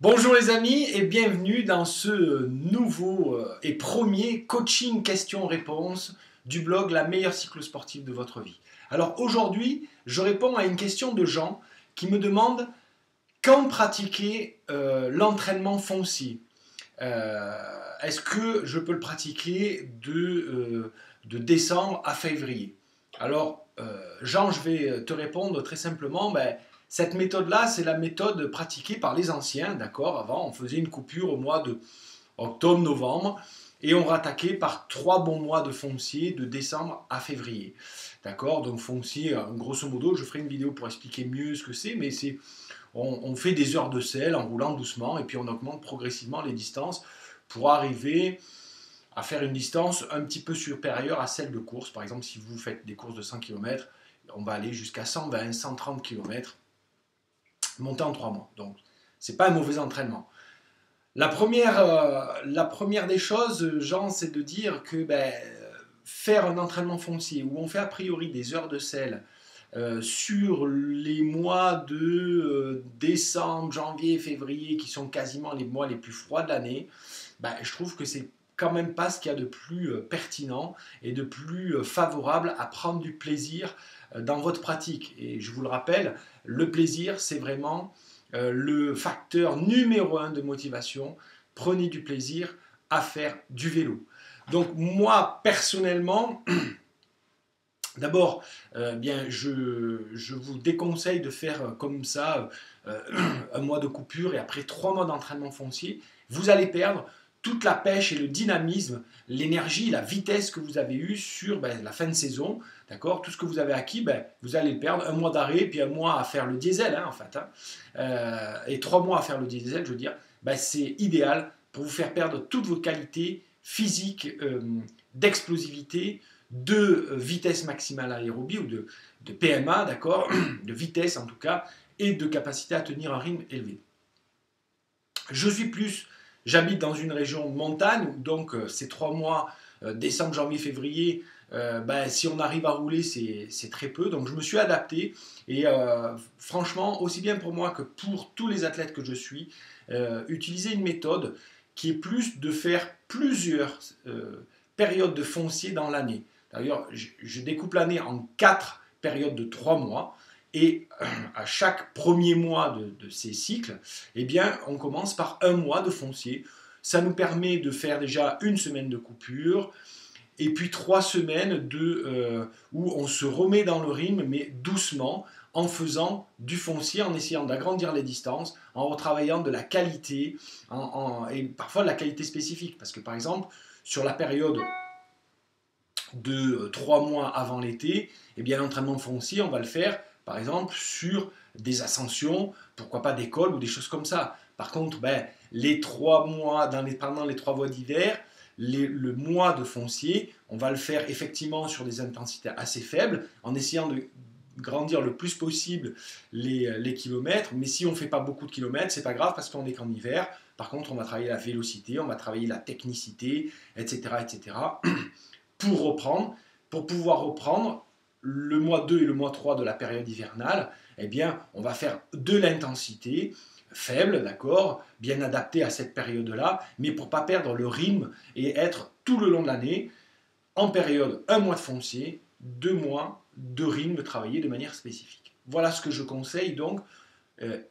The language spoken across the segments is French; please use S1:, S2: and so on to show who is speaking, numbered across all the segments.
S1: Bonjour les amis et bienvenue dans ce nouveau et premier coaching questions-réponses du blog La meilleure cyclosportive de votre vie. Alors aujourd'hui, je réponds à une question de Jean qui me demande quand pratiquer l'entraînement foncier. Est-ce que je peux le pratiquer de décembre à février? Alors Jean, je vais te répondre très simplement. Cette méthode-là, c'est la méthode pratiquée par les anciens, d'accord? Avant, on faisait une coupure au mois de octobre-novembre et on rattaquait par 3 bons mois de foncier de décembre à février. D'accord? Donc foncier, grosso modo, je ferai une vidéo pour expliquer mieux ce que c'est, mais on fait des heures de selle en roulant doucement et puis on augmente progressivement les distances pour arriver à faire une distance un petit peu supérieure à celle de course. Par exemple, si vous faites des courses de 100 km, on va aller jusqu'à 120, 130 km monter en 3 mois. Donc, c'est pas un mauvais entraînement. La première des choses, Jean, c'est de dire que faire un entraînement foncier où on fait a priori des heures de selle sur les mois de décembre, janvier, février, qui sont quasiment les mois les plus froids de l'année, je trouve que c'est quand même pas ce qu'il y a de plus pertinent et de plus favorable à prendre du plaisir dans votre pratique. Et je vous le rappelle, le plaisir, c'est vraiment le facteur numéro 1 de motivation. Prenez du plaisir à faire du vélo. Donc moi, personnellement, d'abord, je vous déconseille de faire comme ça un mois de coupure et après 3 mois d'entraînement foncier. Vous allez perdre toute la pêche et le dynamisme, l'énergie, la vitesse que vous avez eue sur la fin de saison, d'accord? Tout ce que vous avez acquis, vous allez le perdre. Un mois d'arrêt, puis un mois à faire le diesel, en fait. Et 3 mois à faire le diesel, je veux dire, c'est idéal pour vous faire perdre toutes vos qualités physiques, d'explosivité, de vitesse maximale aérobie ou de PMA, d'accord? De vitesse en tout cas, et de capacité à tenir un rythme élevé. J'habite dans une région de montagne, donc ces 3 mois, décembre, janvier, février, si on arrive à rouler, c'est très peu. Donc je me suis adapté et franchement, aussi bien pour moi que pour tous les athlètes que je suis, utiliser une méthode qui est plus de faire plusieurs périodes de foncier dans l'année. D'ailleurs, je découpe l'année en 4 périodes de 3 mois. Et à chaque premier mois de ces cycles, on commence par un mois de foncier. Ça nous permet de faire déjà une semaine de coupure et puis 3 semaines où on se remet dans le rythme, mais doucement, en faisant du foncier, en essayant d'agrandir les distances, en retravaillant de la qualité et parfois de la qualité spécifique. Parce que par exemple, sur la période de 3 mois avant l'été, l'entraînement foncier, on va le faire par exemple sur des ascensions, pourquoi pas des cols ou des choses comme ça. Par contre, les 3 mois, pendant les 3 mois d'hiver, le mois de foncier, on va le faire effectivement sur des intensités assez faibles, en essayant de grandir le plus possible les kilomètres. Mais si on ne fait pas beaucoup de kilomètres, c'est pas grave parce qu'on n'est qu'en hiver. Par contre, on va travailler la vélocité, on va travailler la technicité, etc., pour pouvoir reprendre le mois 2 et le mois 3 de la période hivernale, on va faire de l'intensité faible, d'accord, bien adaptée à cette période-là, mais pour ne pas perdre le rythme et être tout le long de l'année, en période 1 mois de foncier, 2 mois de rythme travaillé de manière spécifique. Voilà ce que je conseille donc.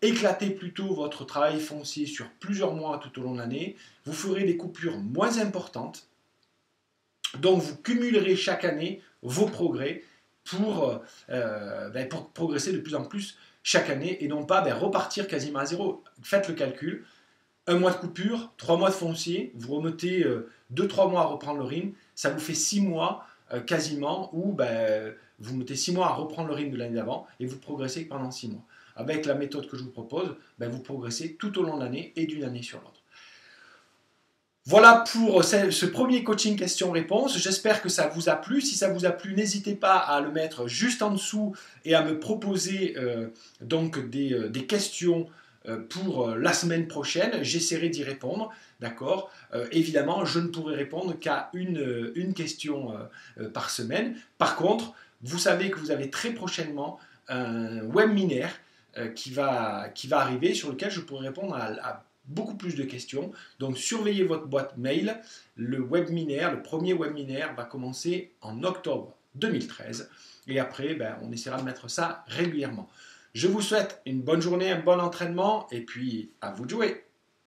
S1: Éclatez plutôt votre travail foncier sur plusieurs mois tout au long de l'année. Vous ferez des coupures moins importantes. Donc vous cumulerez chaque année vos progrès pour progresser de plus en plus chaque année et non pas repartir quasiment à zéro. Faites le calcul, 1 mois de coupure, 3 mois de foncier, vous remettez 2-3 mois à reprendre le rythme, ça vous fait 6 mois quasiment où vous mettez 6 mois à reprendre le rythme de l'année d'avant et vous progressez pendant 6 mois. Avec la méthode que je vous propose, vous progressez tout au long de l'année et d'une année sur l'autre. Voilà pour ce premier coaching questions-réponses. J'espère que ça vous a plu. Si ça vous a plu, n'hésitez pas à le mettre juste en dessous et à me proposer des questions pour la semaine prochaine. J'essaierai d'y répondre, d'accord? Évidemment, je ne pourrai répondre qu'à une question par semaine. Par contre, vous savez que vous avez très prochainement un webinaire qui va arriver sur lequel je pourrai répondre à beaucoup plus de questions. Donc surveillez votre boîte mail. Le premier webinaire va commencer en octobre 2013. Et après, on essaiera de mettre ça régulièrement. Je vous souhaite une bonne journée, un bon entraînement et puis à vous de jouer.